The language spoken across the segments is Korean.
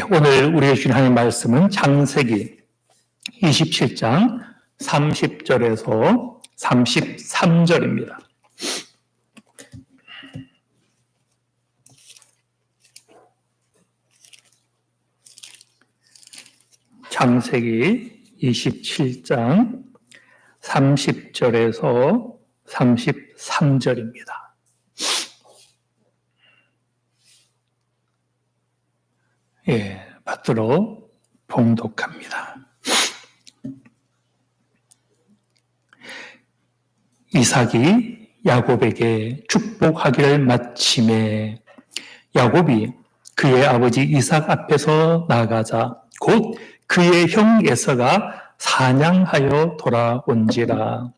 오늘 우리가 주신 하나님의 말씀은 창세기 27장 30절에서 33절입니다. 창세기 27장 30절에서 33절입니다. 받들어 봉독합니다. 이삭이 야곱에게 축복하기를 마침에 야곱이 그의 아버지 이삭 앞에서 나가자 곧 그의 형 에서가 사냥하여 돌아온지라.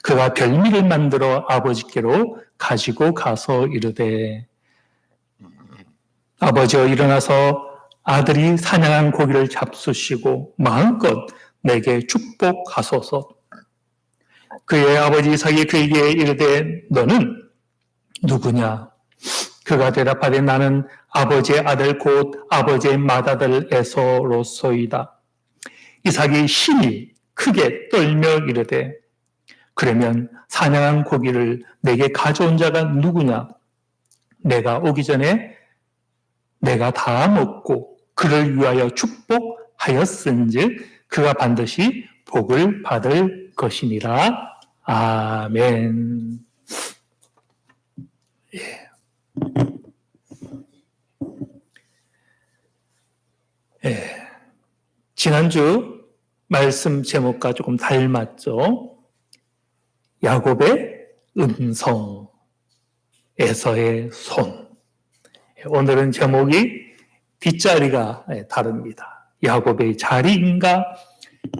그가 별미를 만들어 아버지께로 가지고 가서 이르되 아버지여 일어나서 아들이 사냥한 고기를 잡수시고 마음껏 내게 축복하소서. 그의 아버지 이삭이 그에게 이르되 너는 누구냐? 그가 대답하되 나는 아버지의 아들 곧 아버지의 맏아들 에서로소이다. 이삭이 심히 크게 떨며 이르되 그러면 사냥한 고기를 내게 가져온 자가 누구냐? 내가 오기 전에 내가 다 먹고 그를 위하여 축복하였은즉 그가 반드시 복을 받을 것이니라. 아멘. 지난주 말씀 제목과 조금 닮았죠? 야곱의 음성, 에서의 손. 오늘은 제목이 뒷자리가 다릅니다. 야곱의 자리인가,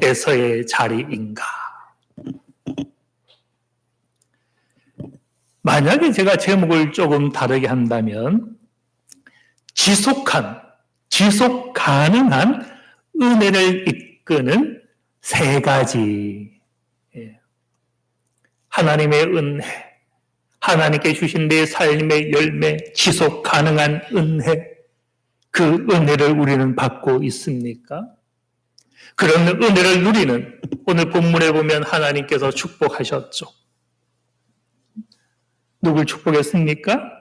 에서의 자리인가. 만약에 제가 제목을 조금 다르게 한다면 지속 가능한 은혜를 이끄는 세 가지. 하나님의 은혜, 하나님께 주신 내 삶의 열매, 지속 가능한 은혜, 그 은혜를 우리는 받고 있습니까? 그런 은혜를 누리는 오늘 본문에 보면 하나님께서 축복하셨죠. 누굴 축복했습니까?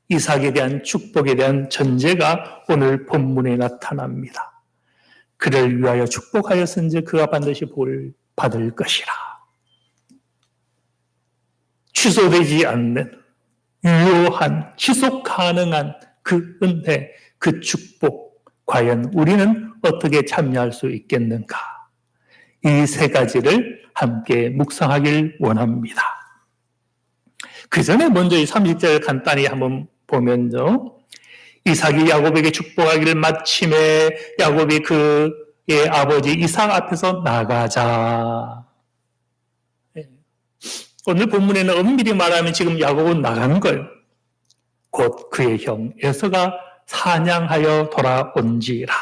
이삭에 대한 축복에 대한 전제가 오늘 본문에 나타납니다. 그를 위하여 축복하였은지 그가 반드시 복을 받을 것이라. 취소되지 않는 유효한 지속 가능한 그 은혜, 그 축복, 과연 우리는 어떻게 참여할 수 있겠는가? 이 세 가지를 함께 묵상하길 원합니다. 그 전에 먼저 이 30절 간단히 한번 보면요. 이삭이 야곱에게 축복하기를 마침에 야곱이 그의 아버지 이삭 앞에서 나가자. 오늘 본문에는 엄밀히 말하면 지금 야곱은 나가는 거예요. 곧 그의 형 에서가 사냥하여 돌아온지라.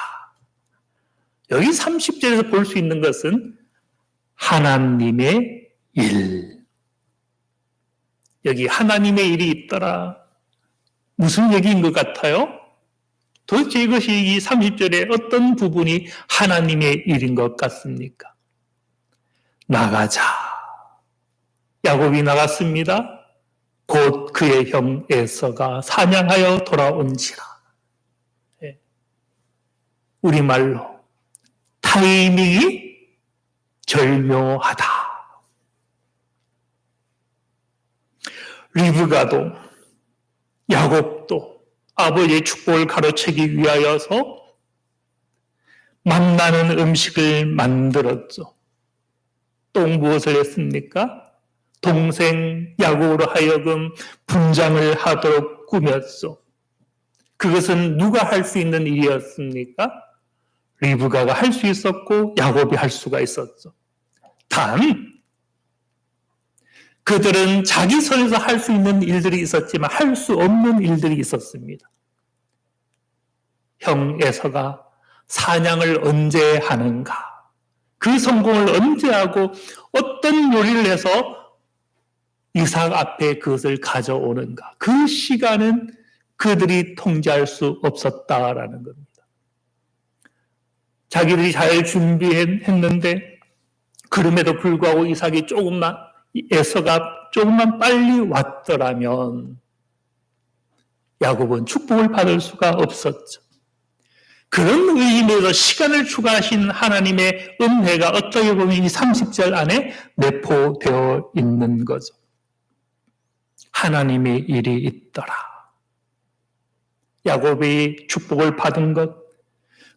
여기 30절에서 볼 수 있는 것은 하나님의 일. 여기 하나님의 일이 있더라. 무슨 얘기인 것 같아요? 도대체 이것이 이 30절의 어떤 부분이 하나님의 일인 것 같습니까? 나가자. 야곱이 나갔습니다. 곧 그의 형 에서가 사냥하여 돌아온지라. 우리말로 타이밍이 절묘하다. 리브가도 야곱도 아버지의 축복을 가로채기 위하여서 만나는 음식을 만들었죠. 또 무엇을 했습니까? 동생 야곱으로 하여금 분장을 하도록 꾸몄죠. 그것은 누가 할 수 있는 일이었습니까? 리브가가 할 수 있었고 야곱이 할 수가 있었죠. 단 그들은 자기 선에서 할 수 있는 일들이 있었지만 할 수 없는 일들이 있었습니다. 형 에서가 사냥을 언제 하는가? 그 성공을 언제 하고 어떤 요리를 해서 이삭 앞에 그것을 가져오는가? 그 시간은 그들이 통제할 수 없었다라는 겁니다. 자기들이 잘 준비했는데 그럼에도 불구하고 에서가 조금만 빨리 왔더라면 야곱은 축복을 받을 수가 없었죠. 그런 의미에서 시간을 추가하신 하나님의 은혜가 어떻게 보면 이 30절 안에 내포되어 있는 거죠. 하나님의 일이 있더라. 야곱이 축복을 받은 것,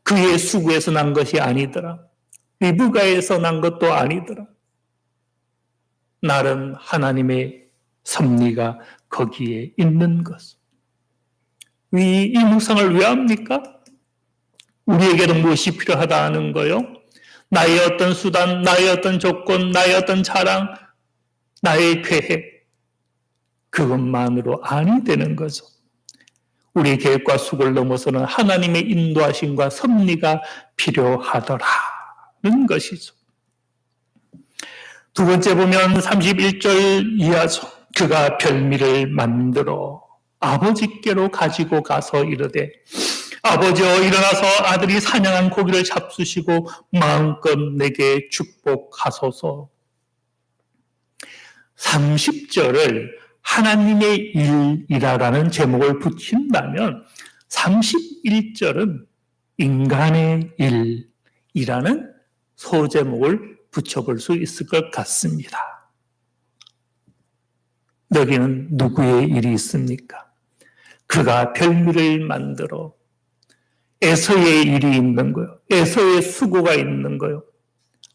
그의 수고에서 난 것이 아니더라. 리브가에서 난 것도 아니더라. 나름 하나님의 섭리가 거기에 있는 것. 이 묵상을 왜 합니까? 우리에게도 무엇이 필요하다는 거요? 나의 어떤 수단, 나의 어떤 조건, 나의 어떤 자랑, 나의 계획, 그것만으로 아니 되는 거죠. 우리의 계획과 수고를 넘어서는 하나님의 인도하심과 섭리가 필요하더라는 것이죠. 두 번째 보면 31절 이하죠. 그가 별미를 만들어 아버지께로 가지고 가서 이르되 아버지여 일어나서 아들이 사냥한 고기를 잡수시고 마음껏 내게 축복하소서. 30절을 하나님의 일이라는 제목을 붙인다면 31절은 인간의 일이라는 소제목을 붙여볼 수 있을 것 같습니다. 여기는 누구의 일이 있습니까? 그가 별미를 만들어 에서의 일이 있는 거예요. 에서의 수고가 있는 거예요.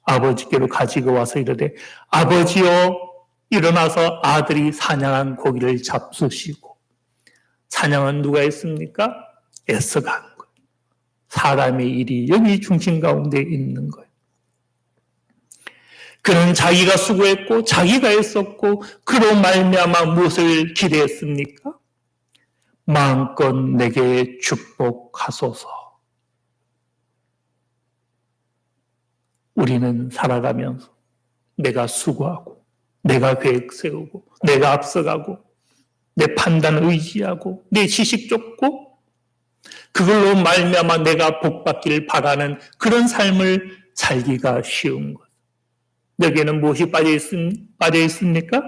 아버지께로 가지고 와서 이르되 아버지여 일어나서 아들이 사냥한 고기를 잡수시고. 사냥은 누가 했습니까? 에서가 한 거예요. 사람의 일이 여기 중심 가운데 있는 거예요. 그는 자기가 수고했고 자기가 했었고 그로 말미암아 무엇을 기대했습니까? 마음껏 내게 축복하소서. 우리는 살아가면서 내가 수고하고 내가 계획 세우고 내가 앞서가고 내 판단 의지하고 내 지식 좁고 그걸로 말미암아 내가 복받기를 바라는 그런 삶을 살기가 쉬운 것. 여기에는 무엇이 빠져 있습니까?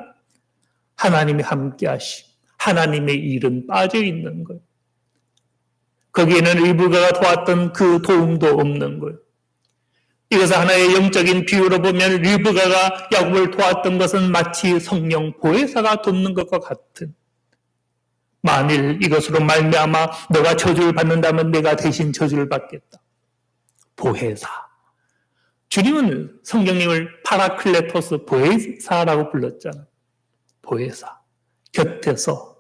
하나님이 함께 하심. 하나님의 일은 빠져 있는 거예요. 거기에는 리브가가 도왔던 그 도움도 없는 거예요. 이것을 하나의 영적인 비유로 보면 리브가가 야곱을 도왔던 것은 마치 성령 보혜사가 돕는 것과 같은, 만일 이것으로 말미암아 너가 저주를 받는다면 내가 대신 저주를 받겠다. 보혜사. 주님은 성령님을 파라클레토스 보혜사라고 불렀잖아요. 보혜사. 곁에서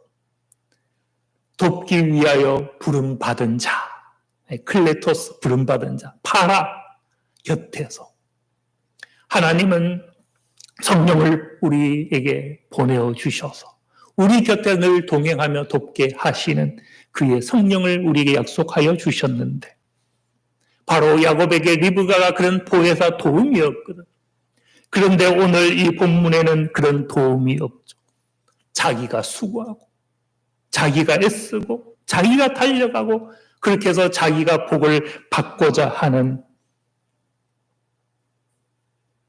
돕기 위하여 부름받은 자. 클레토스 부름받은 자. 파라. 곁에서. 하나님은 성령을 우리에게 보내어 주셔서 우리 곁에 늘 동행하며 돕게 하시는 그의 성령을 우리에게 약속하여 주셨는데, 바로 야곱에게 리브가가 그런 보혜사 도움이었거든. 그런데 오늘 이 본문에는 그런 도움이 없죠. 자기가 수고하고 자기가 애쓰고 자기가 달려가고 그렇게 해서 자기가 복을 받고자 하는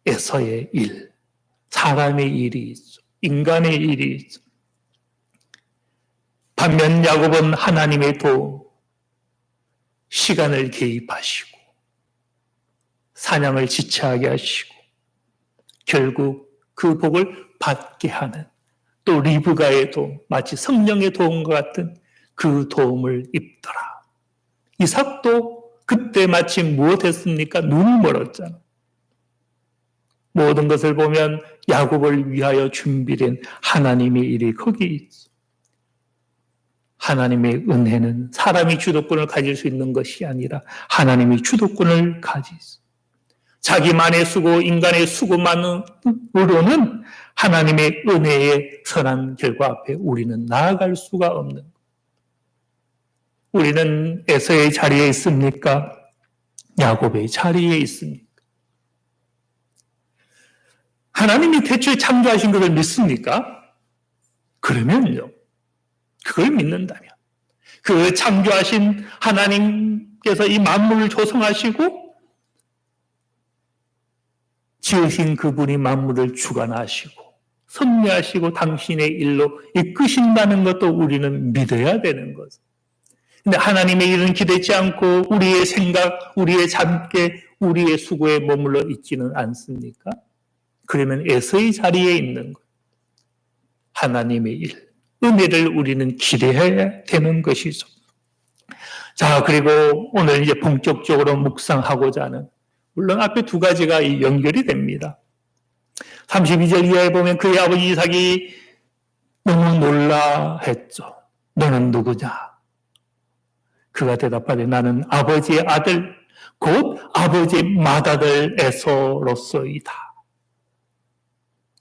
에서의 일, 사람의 일이 있죠. 인간의 일이 있죠. 반면 야곱은 하나님의 도움, 시간을 개입하시고 사냥을 지체하게 하시고 결국 그 복을 받게 하는, 또 리브가의 도움, 마치 성령의 도움과 같은 그 도움을 입더라. 이삭도 그때 마치 무엇했습니까? 눈을 멀었잖아. 모든 것을 보면 야곱을 위하여 준비된 하나님의 일이 거기 있어. 하나님의 은혜는 사람이 주도권을 가질 수 있는 것이 아니라 하나님이 주도권을 가지죠. 자기만의 수고, 인간의 수고만으로는 하나님의 은혜의 선한 결과 앞에 우리는 나아갈 수가 없는 거예요. 우리는 에서의 자리에 있습니까? 야곱의 자리에 있습니까? 하나님이 태초에 창조하신 것을 믿습니까? 그러면요, 그걸 믿는다면, 그 창조하신 하나님께서 이 만물을 조성하시고 지으신 그분이 만물을 주관하시고 섭리하시고 당신의 일로 이끄신다는 것도 우리는 믿어야 되는 거죠. 근데 하나님의 일은 기대지 않고 우리의 생각, 우리의 잠깨, 우리의 수고에 머물러 있지는 않습니까? 그러면 에서의 자리에 있는 것. 하나님의 일, 은혜를 우리는 기대해야 되는 것이죠. 자, 그리고 오늘 이제 본격적으로 묵상하고자 하는, 물론 앞에 두 가지가 연결이 됩니다. 32절 이하에 보면 그의 아버지 이삭이 너무 놀라 했죠. 너는 누구냐? 그가 대답하되 나는 아버지의 아들, 곧 아버지의 맏아들 에서로서이다.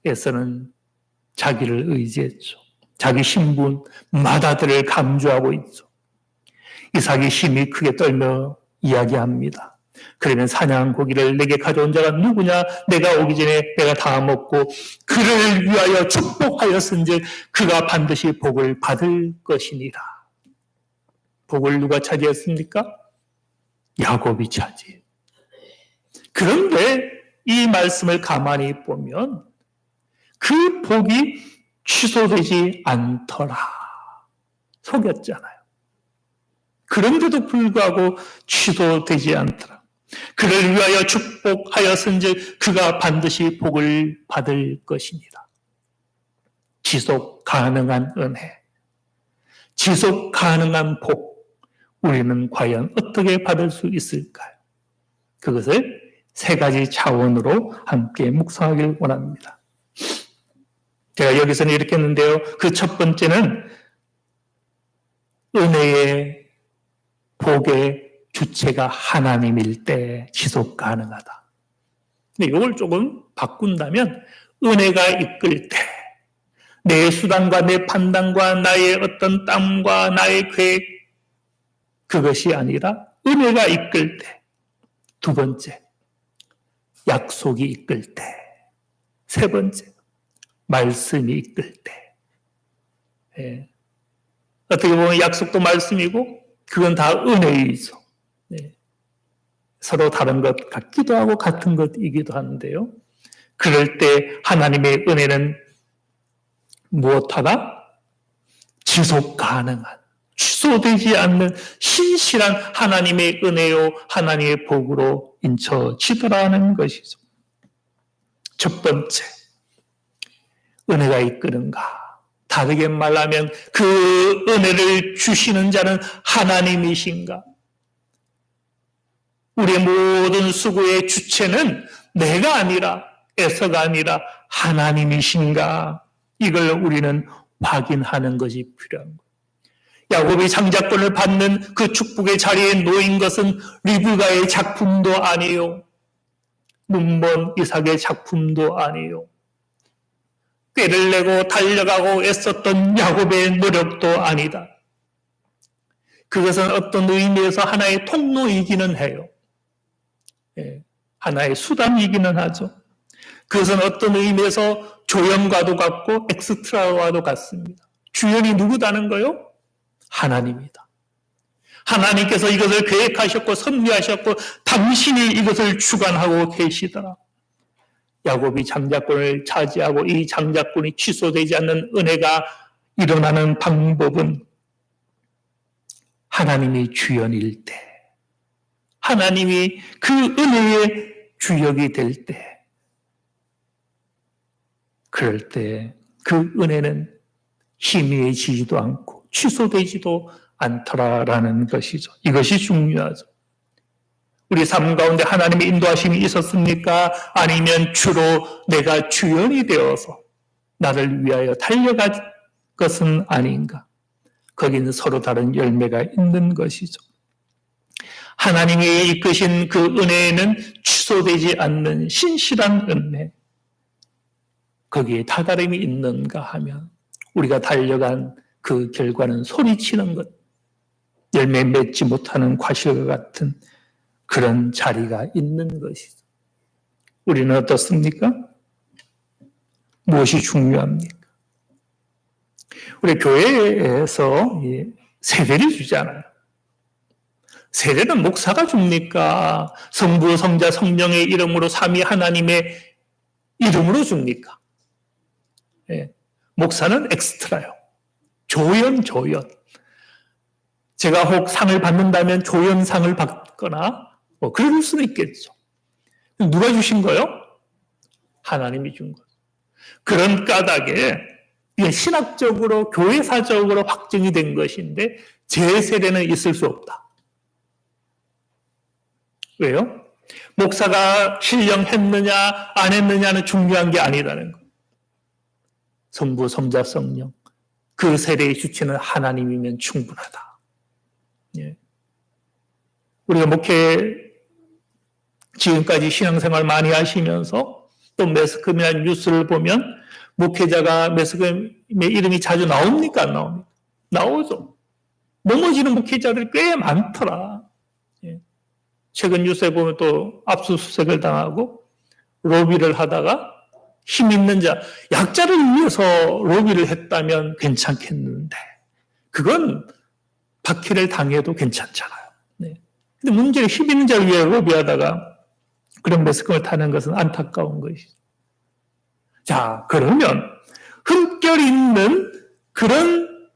에서는 자기를 의지했죠. 자기 신분, 맏아들을 감주하고 있죠. 이삭이 심히 크게 떨며 이야기합니다. 그러면 사냥한 고기를 내게 가져온 자가 누구냐? 내가 오기 전에 내가 다 먹고 그를 위하여 축복하였은즉 그가 반드시 복을 받을 것이니라. 복을 누가 차지했습니까? 야곱이 차지해요. 그런데 이 말씀을 가만히 보면 그 복이 취소되지 않더라. 속였잖아요. 그런데도 불구하고 취소되지 않더라. 그를 위하여 축복하였은즉 그가 반드시 복을 받을 것이니라. 지속 가능한 은혜, 지속 가능한 복, 우리는 과연 어떻게 받을 수 있을까요? 그것을 세 가지 차원으로 함께 묵상하길 원합니다. 제가 여기서는 이렇게 했는데요. 그 첫 번째는 은혜의 복의 주체가 하나님일 때 지속 가능하다. 근데 이걸 조금 바꾼다면 은혜가 이끌 때 내 수단과 내 판단과 나의 어떤 땀과 나의 계획 그것이 아니라 은혜가 이끌 때 두 번째 약속이 이끌 때 세 번째 말씀이 이끌 때 예. 어떻게 보면 약속도 말씀이고 그건 다 은혜이죠. 예. 서로 다른 것 같기도 하고 같은 것이기도 하는데요. 그럴 때 하나님의 은혜는 무엇하다? 지속 가능한, 취소되지 않는 신실한 하나님의 은혜요, 하나님의 복으로 인쳐지더라는 것이죠. 첫 번째, 은혜가 이끄는가? 다르게 말하면 그 은혜를 주시는 자는 하나님이신가? 우리의 모든 수고의 주체는 내가 아니라, 에서가 아니라 하나님이신가? 이걸 우리는 확인하는 것이 필요한 거예요. 야곱이 장자권을 받는 그 축복의 자리에 놓인 것은 리브가의 작품도 아니요. 눈먼 이삭의 작품도 아니요. 꾀를 내고 달려가고 애썼던 야곱의 노력도 아니다. 그것은 어떤 의미에서 하나의 통로이기는 해요. 예, 하나의 수단이기는 하죠. 그것은 어떤 의미에서 조연과도 같고 엑스트라와도 같습니다. 주연이 누구다는 거요? 하나님이다. 하나님께서 이것을 계획하셨고 섭리하셨고 당신이 이것을 주관하고 계시더라. 야곱이 장자권을 차지하고 이 장자권이 취소되지 않는 은혜가 일어나는 방법은 하나님이 주연일 때, 하나님이 그 은혜의 주역이 될 때, 그럴 때 그 은혜는 희미해지지도 않고 취소되지도 않더라라는 것이죠. 이것이 중요하죠. 우리 삶 가운데 하나님의 인도하심이 있었습니까? 아니면 주로 내가 주연이 되어서 나를 위하여 달려갈 것은 아닌가? 거기는 서로 다른 열매가 있는 것이죠. 하나님이 이끄신 그 은혜는 취소되지 않는 신실한 은혜. 거기에 다다름이 있는가 하면 우리가 달려간 그 결과는 소리치는 것, 열매 맺지 못하는 과실과 같은 그런 자리가 있는 것이죠. 우리는 어떻습니까? 무엇이 중요합니까? 우리 교회에서 세례를 주잖아요. 세례는 목사가 줍니까? 성부, 성자, 성령의 이름으로 삼위 하나님의 이름으로 줍니까? 예. 목사는 엑스트라요. 조연. 제가 혹 상을 받는다면 조연상을 받거나 그럴 수는 있겠죠. 누가 주신 거요? 하나님이 준 거예요. 그런 까닭에 신학적으로 교회사적으로 확정이 된 것인데 제 세대는 있을 수 없다. 왜요? 목사가 신령했느냐 안 했느냐는 중요한 게 아니라는 거예요. 성부, 성자, 성령 그 세대의 주체는 하나님이면 충분하다. 예. 우리가 지금까지 신앙생활 많이 하시면서 또 매스컴이나 뉴스를 보면 목회자가 매스컴에 이름이 자주 나옵니까? 안 나옵니까? 나오죠. 넘어지는 목회자들이 꽤 많더라. 예. 최근 뉴스에 보면 또 압수수색을 당하고 로비를 하다가 힘 있는 자, 약자를 위해서 로비를 했다면 괜찮겠는데 그건 박해를 당해도 괜찮잖아요. 네. 근데 문제는 힘 있는 자를 위해 로비하다가 그런 매스컴을 타는 것은 안타까운 것이죠. 자, 그러면 흠결 있는 그런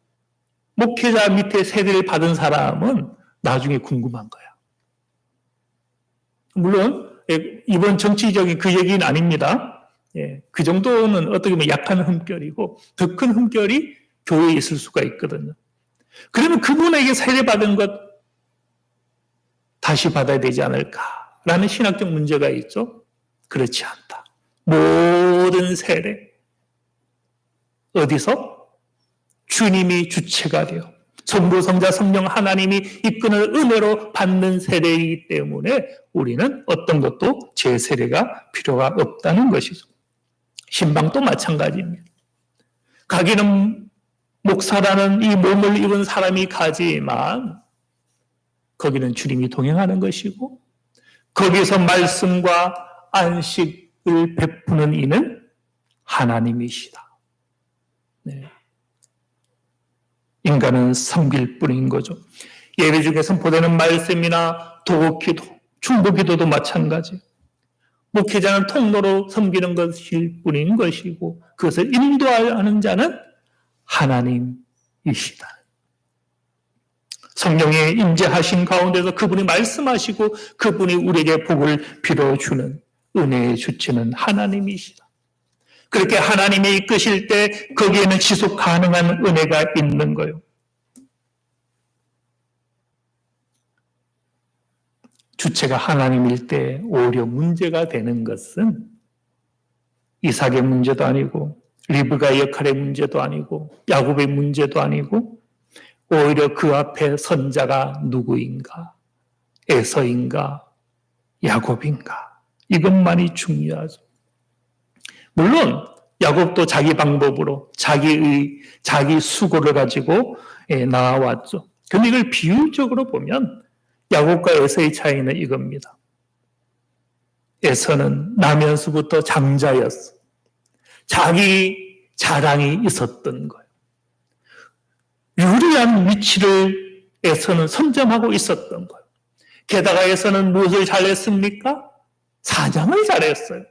목회자 밑에 세대를 받은 사람은 나중에 궁금한 거야. 물론 이번 정치적인 그 얘기는 아닙니다. 예, 그 정도는 어떻게 보면 약한 흠결이고 더 큰 흠결이 교회에 있을 수가 있거든요. 그러면 그분에게 세례받은 것 다시 받아야 되지 않을까라는 신학적 문제가 있죠. 그렇지 않다. 모든 세례 어디서? 주님이 주체가 되어 성부, 성자, 성령 하나님이 이끄는 은혜로 받는 세례이기 때문에 우리는 어떤 것도 재세례가 필요가 없다는 것이죠. 신방도 마찬가지입니다. 가기는 목사라는 이 몸을 입은 사람이 가지만 거기는 주님이 동행하는 것이고 거기서 말씀과 안식을 베푸는 이는 하나님이시다. 네. 인간은 섬길 뿐인 거죠. 예배 중에 선포되는 말씀이나 도곡기도, 충복기도도 마찬가지. 목회자는 통로로 섬기는 것일 뿐인 것이고 그것을 인도하는 자는 하나님이시다. 성령의 임재하신 가운데서 그분이 말씀하시고 그분이 우리에게 복을 빌어주는 은혜의 주체는 하나님이시다. 그렇게 하나님이 이끄실 때 거기에는 지속 가능한 은혜가 있는 거예요. 주체가 하나님일 때 오히려 문제가 되는 것은 이삭의 문제도 아니고 리브가의 역할의 문제도 아니고 야곱의 문제도 아니고 오히려 그 앞에 선자가 누구인가? 에서인가? 야곱인가? 이것만이 중요하죠. 물론 야곱도 자기 방법으로 자기 수고를 가지고 나와왔죠. 그런데 이걸 비유적으로 보면 야곱과 에서의 차이는 이겁니다. 에서는 나면서부터 장자였어. 자기 자랑이 있었던 거예요. 유리한 위치를 에서는 선점하고 있었던 거예요. 게다가 에서는 무엇을 잘했습니까? 사냥을 잘했어요.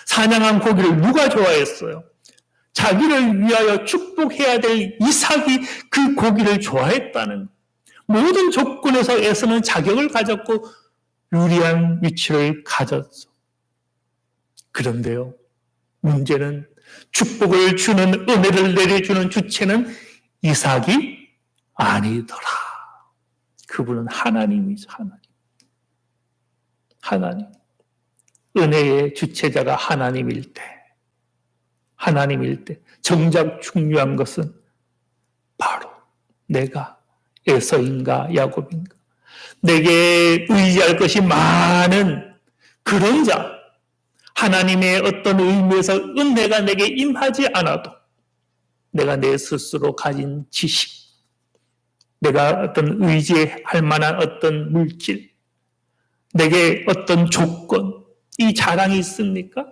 사냥한 고기를 누가 좋아했어요? 자기를 위하여 축복해야 될 이삭이 그 고기를 좋아했다는 모든 조건에서 에서는 자격을 가졌고 유리한 위치를 가졌죠. 그런데요, 문제는 축복을 주는 은혜를 내려주는 주체는 이삭이 아니더라. 그분은 하나님이죠. 하나님. 은혜의 주체자가 하나님일 때 정작 중요한 것은 바로 내가 에서인가 야곱인가 내게 의지할 것이 많은 그런 자 하나님의 어떤 의미에서 은혜가 내게 임하지 않아도 내가 내 스스로 가진 지식 내가 어떤 의지할 만한 어떤 물질 내게 어떤 조건 이 자랑이 있습니까?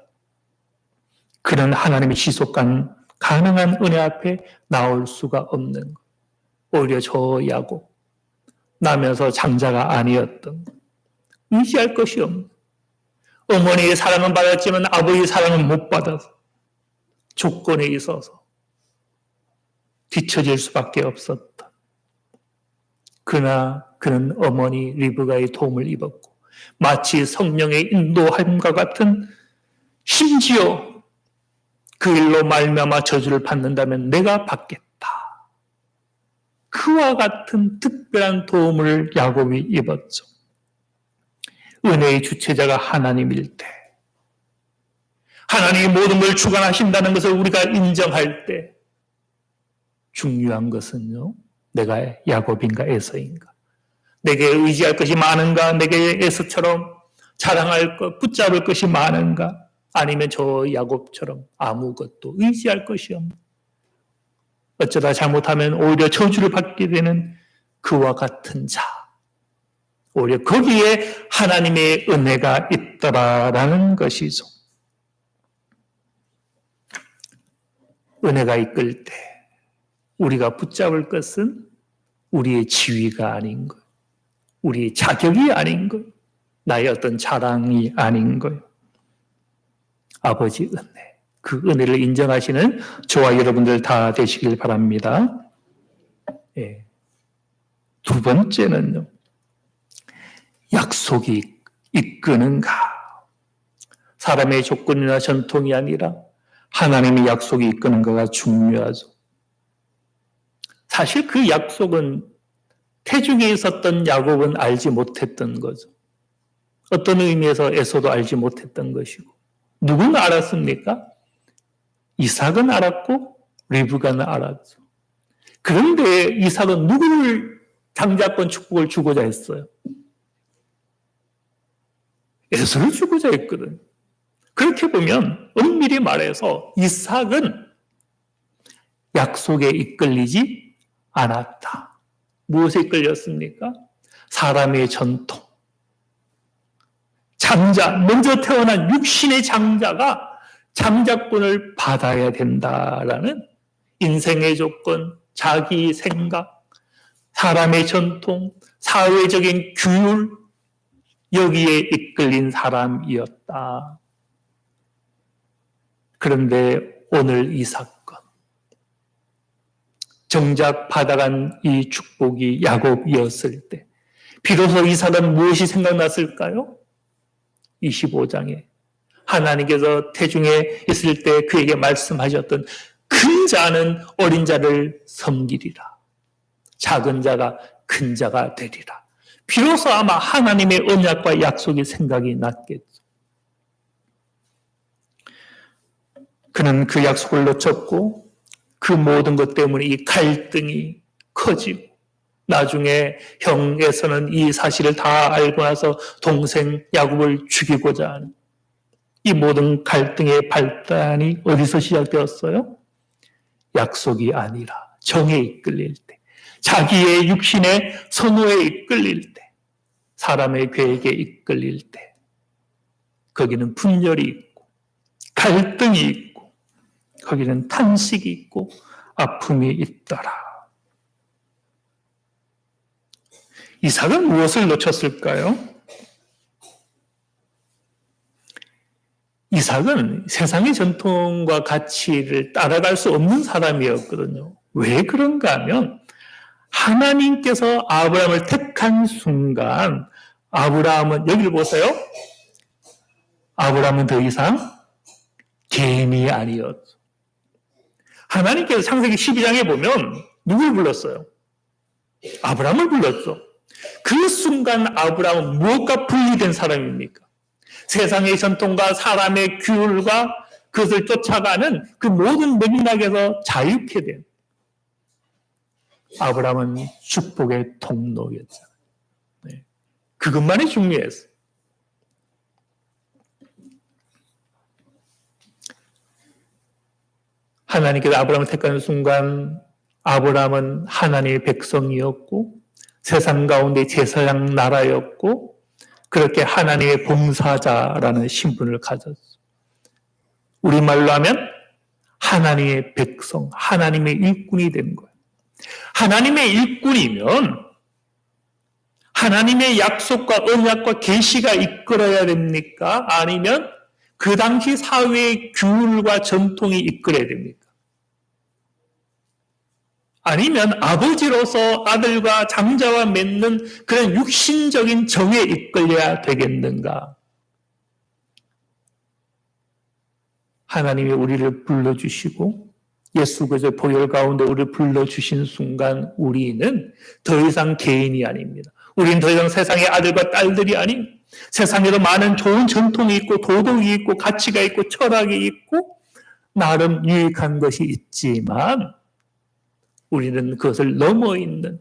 그런 하나님의 지속 가능한 은혜 앞에 나올 수가 없는 것. 오히려 저 야곱 나면서 장자가 아니었던 의지할 것이 없는 어머니의 사랑은 받았지만 아버지의 사랑은 못 받아서 조건에 있어서 뒤처질 수밖에 없었다. 그러나 그는 어머니 리브가의 도움을 입었고 마치 성령의 인도함과 같은, 심지어 그 일로 말미암아 저주를 받는다면 내가 받겠다. 그와 같은 특별한 도움을 야곱이 입었죠. 은혜의 주체자가 하나님일 때, 하나님이 모든 걸 주관하신다는 것을 우리가 인정할 때, 중요한 것은요, 내가 야곱인가 에서인가, 내게 의지할 것이 많은가, 내게 에서처럼 자랑할 것, 붙잡을 것이 많은가, 아니면 저 야곱처럼 아무것도 의지할 것이 없는, 어쩌다 잘못하면 오히려 저주를 받게 되는 그와 같은 자, 오히려 거기에 하나님의 은혜가 있더라라는 것이죠. 은혜가 이끌 때 우리가 붙잡을 것은 우리의 지위가 아닌 것, 우리의 자격이 아닌 것, 나의 어떤 자랑이 아닌 것. 아버지 은혜, 그 은혜를 인정하시는 저와 여러분들 다 되시길 바랍니다. 예. 두 번째는요, 약속이 이끄는가. 사람의 조건이나 전통이 아니라 하나님의 약속이 이끄는가가 중요하죠. 사실 그 약속은 태중에 있었던 야곱은 알지 못했던 거죠. 어떤 의미에서 에서도 알지 못했던 것이고, 누구는 알았습니까? 이삭은 알았고 리브가는 알았죠. 그런데 이삭은 누구를 장자권 축복을 주고자 했어요? 에서를 주고자 했거든. 그렇게 보면 엄밀히 말해서 이삭은 약속에 이끌리지 않았다. 무엇에 이끌렸습니까? 사람의 전통. 장자, 먼저 태어난 육신의 장자가 장자권을 받아야 된다라는 인생의 조건, 자기 생각, 사람의 전통, 사회적인 규율, 여기에 이끌린 사람이었다. 그런데 오늘 이 사건, 정작 받아간 이 축복이 야곱이었을 때 비로소 이삭은 무엇이 생각났을까요? 25장에 하나님께서 태중에 있을 때 그에게 말씀하셨던 큰 자는 어린 자를 섬기리라. 작은 자가 큰 자가 되리라. 비로소 아마 하나님의 언약과 약속이 생각이 났겠죠. 그는 그 약속을 놓쳤고 그 모든 것 때문에 이 갈등이 커지고 나중에 형에서는 이 사실을 다 알고 나서 동생 야곱을 죽이고자 하는 이 모든 갈등의 발단이 어디서 시작되었어요? 약속이 아니라 정에 이끌릴 때, 자기의 육신의 선호에 이끌릴 때, 사람의 계획에 이끌릴 때, 거기는 분열이 있고 갈등이 있고 거기는 탄식이 있고 아픔이 있더라. 이삭은 무엇을 놓쳤을까요? 이삭은 세상의 전통과 가치를 따라갈 수 없는 사람이었거든요. 왜 그런가 하면 하나님께서 아브라함을 택한 순간 아브라함은, 여기를 보세요. 아브라함은 더 이상 개인이 아니었죠. 하나님께서 창세기 12장에 보면 누굴 불렀어요? 아브라함을 불렀죠. 그 순간 아브라함은 무엇과 분리된 사람입니까? 세상의 전통과 사람의 규율과 그것을 쫓아가는 그 모든 맥락에서 자유케 된 아브라함은 축복의 통로였잖아요. 네. 그것만이 중요했어요. 하나님께서 아브라함을 택하는 순간 아브라함은 하나님의 백성이었고 세상 가운데 제사장 나라였고 그렇게 하나님의 봉사자라는 신분을 가졌어요. 우리말로 하면 하나님의 백성, 하나님의 일꾼이 된 거예요. 하나님의 일꾼이면 하나님의 약속과 언약과 계시가 이끌어야 됩니까? 아니면 그 당시 사회의 규율과 전통이 이끌어야 됩니까? 아니면 아버지로서 아들과 장자와 맺는 그런 육신적인 정에 이끌려야 되겠는가? 하나님이 우리를 불러주시고 예수 그리스도의 보혈 가운데 우리를 불러주신 순간 우리는 더 이상 개인이 아닙니다. 우리는 더 이상 세상의 아들과 딸들이 아닌 세상에도 많은 좋은 전통이 있고 도덕이 있고 가치가 있고 철학이 있고 나름 유익한 것이 있지만 우리는 그것을 넘어 있는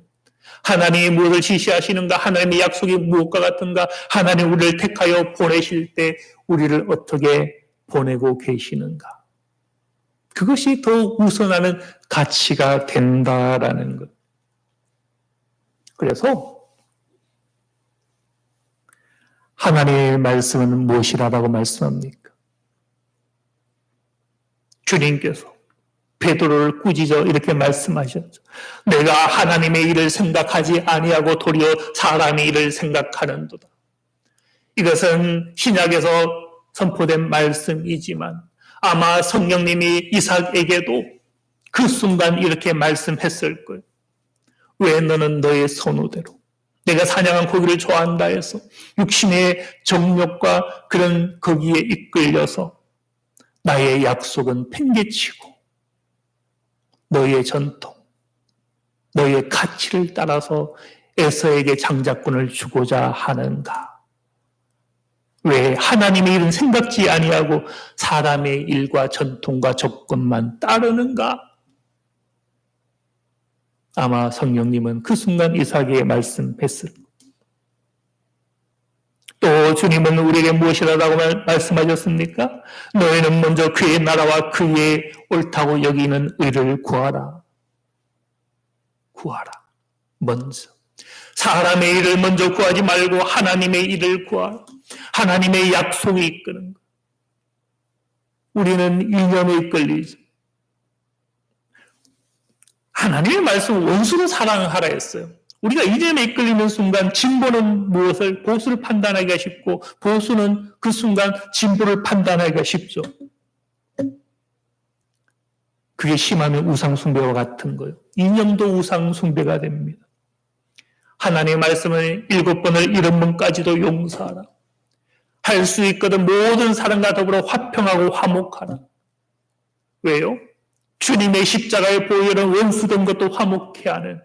하나님이 무엇을 지시하시는가, 하나님의 약속이 무엇과 같은가, 하나님 우리를 택하여 보내실 때 우리를 어떻게 보내고 계시는가. 그것이 더 우선하는 가치가 된다라는 것. 그래서 하나님의 말씀은 무엇이라고 말씀합니까? 주님께서 베드로를 꾸짖어 이렇게 말씀하셨죠. 내가 하나님의 일을 생각하지 아니하고 도리어 사람의 일을 생각하는도다. 이것은 신약에서 선포된 말씀이지만 아마 성령님이 이삭에게도 그 순간 이렇게 말씀했을 거예요. 왜 너는 너의 선호대로 내가 사냥한 고기를 좋아한다 해서 육신의 정욕과 그런 거기에 이끌려서 나의 약속은 팽개치고 너의 전통, 너의 가치를 따라서 에서에게 장자권을 주고자 하는가? 왜 하나님의 일은 생각지 아니하고 사람의 일과 전통과 조건만 따르는가? 아마 성령님은 그 순간 이삭에게 말씀했을 거예요. 또 주님은 우리에게 무엇이라고 말씀하셨습니까? 너희는 먼저 그의 나라와 그의 옳다고 여기는 의를 구하라. 구하라. 먼저. 사람의 일을 먼저 구하지 말고 하나님의 일을 구하라. 하나님의 약속이 이끄는 것. 우리는 이념에 이끌리죠. 하나님의 말씀은 원수로 사랑하라 했어요. 우리가 이념에 이끌리는 순간 진보는 무엇을 보수를 판단하기가 쉽고 보수는 그 순간 진보를 판단하기가 쉽죠. 그게 심하면 우상숭배와 같은 거예요. 이념도 우상숭배가 됩니다. 하나님의 말씀은 7번을 70번까지도 용서하라. 할 수 있거든 모든 사람과 더불어 화평하고 화목하라. 왜요? 주님의 십자가의 보혈은 원수된 것도 화목케 하는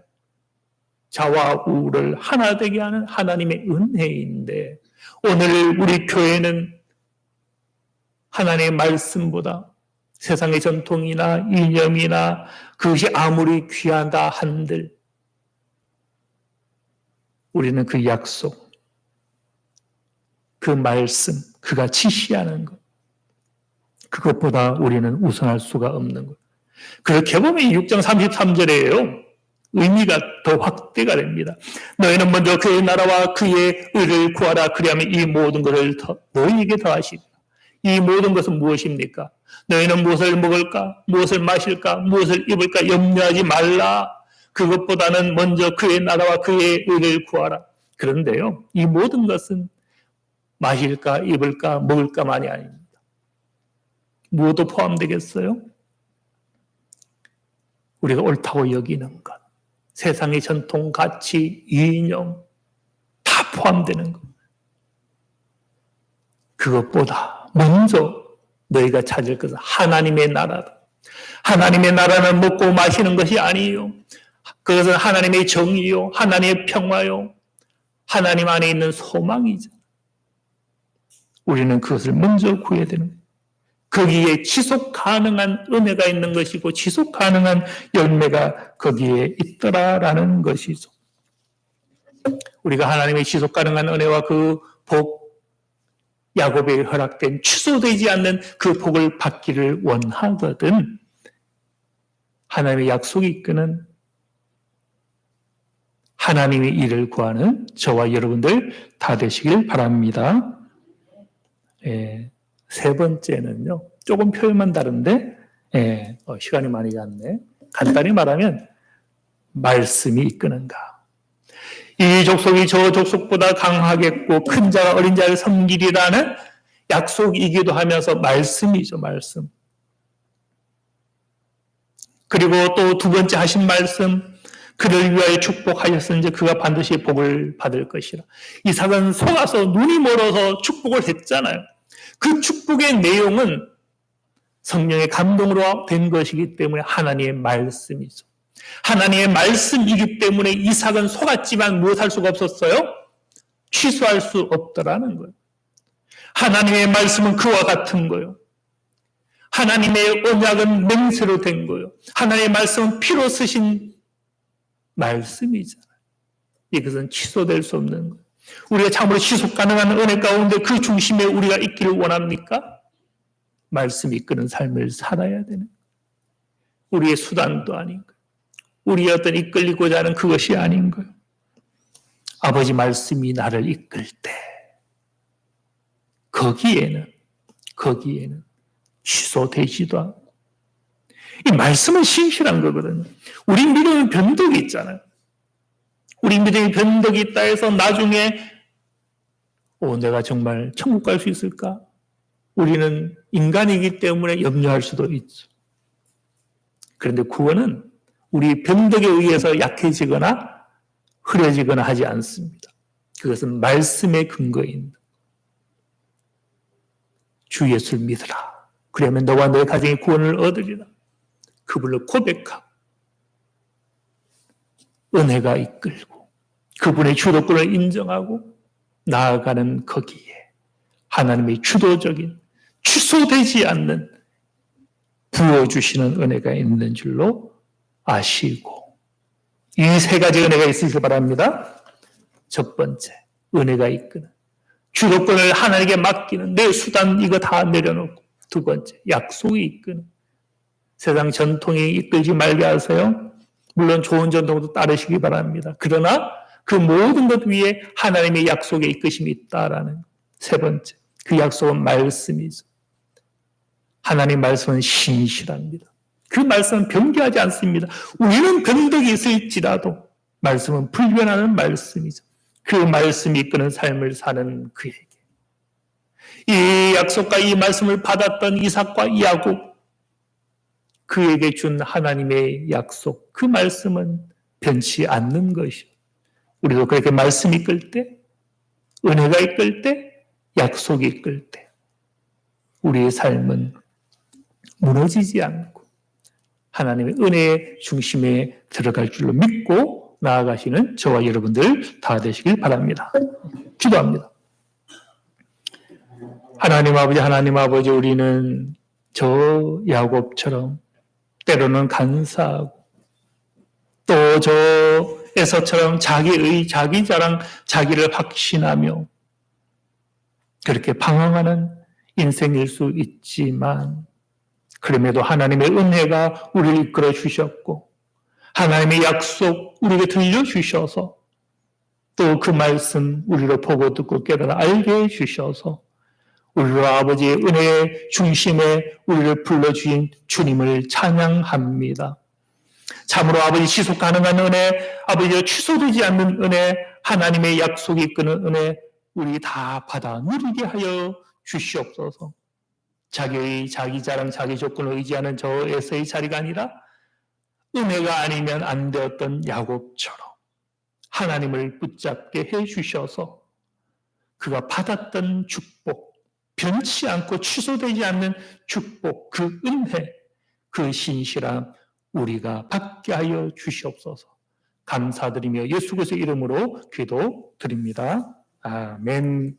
자와 우를 하나 되게 하는 하나님의 은혜인데 오늘 우리 교회는 하나님의 말씀보다 세상의 전통이나 이념이나 그것이 아무리 귀하다 한들 우리는 그 약속, 그 말씀, 그가 지시하는 것 그것보다 우리는 우선할 수가 없는 것. 그렇게 보면 6장 33절에요. 의미가 더 확대가 됩니다. 너희는 먼저 그의 나라와 그의 의를 구하라. 그리하면 이 모든 것을 너희에게 더하시리라. 이 모든 것은 무엇입니까? 너희는 무엇을 먹을까? 무엇을 마실까? 무엇을 입을까? 염려하지 말라. 그것보다는 먼저 그의 나라와 그의 의를 구하라. 그런데요, 이 모든 것은 마실까? 입을까? 먹을까만이 아닙니다. 무엇도 포함되겠어요? 우리가 옳다고 여기는 것, 세상의 전통, 가치, 이념 다 포함되는 것. 그것보다 먼저 너희가 찾을 것은 하나님의 나라다. 하나님의 나라는 먹고 마시는 것이 아니요. 그것은 하나님의 정의요, 하나님의 평화요, 하나님 안에 있는 소망이죠. 우리는 그것을 먼저 구해야 되는 거예요. 거기에 지속 가능한 은혜가 있는 것이고 지속 가능한 열매가 거기에 있더라라는 것이죠. 우리가 하나님의 지속 가능한 은혜와 그 복, 야곱에게 허락된 취소되지 않는 그 복을 받기를 원하거든 하나님의 약속이 이끄는 하나님의 일을 구하는 저와 여러분들 다 되시길 바랍니다. 세 번째는요, 조금 표현만 다른데, 시간이 많이 갔네. 간단히 말하면, 말씀이 이끄는가. 이 족속이 저 족속보다 강하겠고 큰 자가 어린 자를 섬기리라는 약속이기도 하면서 말씀이죠, 말씀. 그리고 또 두 번째 하신 말씀, 그를 위하여 축복하였으니 그가 반드시 복을 받을 것이라. 이삭은 속아서 눈이 멀어서 축복을 했잖아요. 그 축복의 내용은 성령의 감동으로 된 것이기 때문에 하나님의 말씀이죠. 하나님의 말씀이기 때문에 이삭은 속았지만 무엇할 수가 없었어요? 취소할 수 없더라는 거예요. 하나님의 말씀은 그와 같은 거예요. 하나님의 언약은 맹세로 된 거예요. 하나님의 말씀은 피로 쓰신 말씀이잖아요. 이것은 취소될 수 없는 거예요. 우리가 참으로 지속 가능한 은혜 가운데 그 중심에 우리가 있기를 원합니까? 말씀이 이끄는 삶을 살아야 되는 거예요. 우리의 수단도 아닌 거예요. 우리의 어떤 이끌리고자 하는 그것이 아닌 거예요. 아버지 말씀이 나를 이끌 때 거기에는 취소되지도 않고 이 말씀은 신실한 거거든요. 우리 믿음의 변덕이 있잖아요. 우리 믿음의 변덕이 있다 해서 나중에 내가 정말 천국 갈 수 있을까? 우리는 인간이기 때문에 염려할 수도 있죠. 그런데 구원은 우리 변덕에 의해서 약해지거나 흐려지거나 하지 않습니다. 그것은 말씀의 근거입니다. 주 예수를 믿으라. 그러면 너와 너의 가정이 구원을 얻으리라. 그분을 고백하고 은혜가 이끌고 그분의 주도권을 인정하고 나아가는 거기에 하나님의 주도적인 취소되지 않는 부어주시는 은혜가 있는 줄로 아시고 이 세 가지 은혜가 있으시길 바랍니다. 첫 번째, 은혜가 이끄는 주도권을 하나님께 맡기는 내 수단 이거 다 내려놓고 두 번째, 약속이 이끄는 세상 전통이 이끌지 말게 하세요. 물론 좋은 전통도 따르시기 바랍니다. 그러나 그 모든 것 위에 하나님의 약속의 이끄심이 있다라는 세 번째, 그 약속은 말씀이죠. 하나님 말씀은 신실합니다. 그 말씀은 변개하지 않습니다. 우리는 변덕이 있을지라도 말씀은 불변하는 말씀이죠. 그 말씀이 이끄는 삶을 사는 그에게 이 약속과 이 말씀을 받았던 이삭과 야곱 그에게 준 하나님의 약속 그 말씀은 변치 않는 것이요. 우리도 그렇게 말씀이 이끌 때 은혜가 이끌 때 약속이 이끌 때 우리의 삶은 무너지지 않고 하나님의 은혜의 중심에 들어갈 줄로 믿고 나아가시는 저와 여러분들 다 되시길 바랍니다. 기도합니다. 하나님 아버지, 우리는 저 야곱처럼 때로는 간사하고 또 저 에서처럼 자기의 자기 자랑, 자기를 확신하며 그렇게 방황하는 인생일 수 있지만 그럼에도 하나님의 은혜가 우리를 이끌어 주셨고 하나님의 약속 우리에게 들려주셔서 또 그 말씀 우리로 보고 듣고 깨달아 알게 해주셔서 우리로 아버지의 은혜의 중심에 우리를 불러주신 주님을 찬양합니다. 참으로 아버지 지속 가능한 은혜, 아버지의 취소되지 않는 은혜, 하나님의 약속이 이끄는 은혜 우리 다 받아 누리게 하여 주시옵소서. 자기 자랑, 자기 조건을 의지하는 저에서의 자리가 아니라 은혜가 아니면 안 되었던 야곱처럼 하나님을 붙잡게 해주셔서 그가 받았던 축복, 변치 않고 취소되지 않는 축복, 그 은혜, 그 신실함 우리가 받게 하여 주시옵소서. 감사드리며 예수 그리스도의 이름으로 기도드립니다. 아멘.